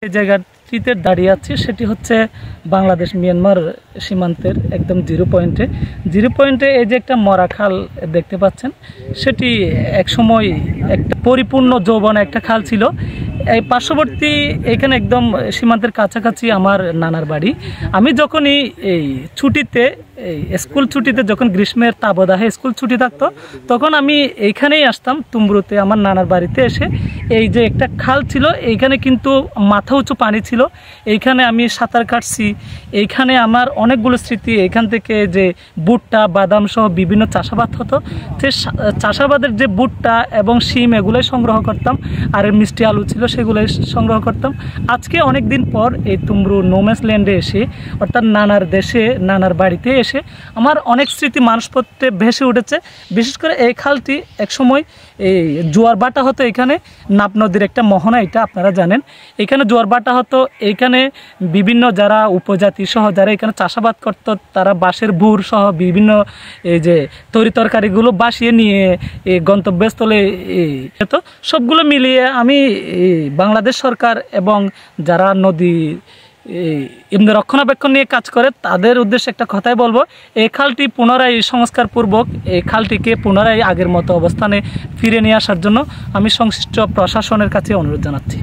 যে জায়গাটিতে দাঁড়িয়ে আছি সেটি হচ্ছে বাংলাদেশ মিয়ানমার সীমান্তের একদম জিরো পয়েন্টে এই যে একটা মরা খাল দেখতে পাচ্ছেন, সেটি একসময় একটা পরিপূর্ণ যৌবন একটা খাল ছিল। এই পার্শ্ববর্তী এখানে একদম সীমান্তের কাছাকাছি আমার নানার বাড়ি। আমি যখনই এই ছুটিতে, এই স্কুল ছুটিতে, যখন গ্রীষ্মের তাবদাহে স্কুল ছুটি থাকতো, তখন আমি এইখানেই আসতাম তুমরুতে আমার নানার বাড়িতে এসে। এই যে একটা খাল ছিল, এইখানে কিন্তু মাথা উঁচু পানি ছিল, এইখানে আমি সাঁতার কাটছি। এইখানে আমার অনেকগুলো স্মৃতি। এইখান থেকে যে ভুট্টা, বাদাম সহ বিভিন্ন চাষাবাদ হতো, সে চাষাবাদের যে ভুট্টা এবং শিম এগুলোই সংগ্রহ করতাম, আর মিষ্টি আলু ছিল সেগুলোই সংগ্রহ করতাম। আজকে অনেক দিন পর এই তুমরু নোম্যান্স ল্যান্ডে এসে, অর্থাৎ নানার দেশে, নানার বাড়িতে এসে আমার অনেক স্মৃতি মানুষপত্রে ভেসে উঠেছে। বিশেষ করে এই খালটি একসময় এই জোয়ার বাটা হতো। এখানে নাপ নদীর একটা মোহনা, এটা আপনারা জানেন। এখানে জোয়ার বাটা হতো। এইখানে বিভিন্ন যারা উপজাতি সহ যারা এখানে চাষাবাদ করত, তারা বাঁশের ভুর সহ বিভিন্ন এই যে তরি তরকারিগুলো বাসিয়ে নিয়ে এই গন্তব্যস্থলে তো সবগুলো মিলিয়ে আমি বাংলাদেশ সরকার এবং যারা নদী এমনি রক্ষণাবেক্ষণ নিয়ে কাজ করে তাদের উদ্দেশ্যে একটা কথাই বলবো, এই খালটি পুনরায় সংস্কারপূর্বক এই খালটিকে পুনরায় আগের মতো অবস্থানে ফিরে নিয়ে আসার জন্য আমি সংশ্লিষ্ট প্রশাসনের কাছে অনুরোধ জানাচ্ছি।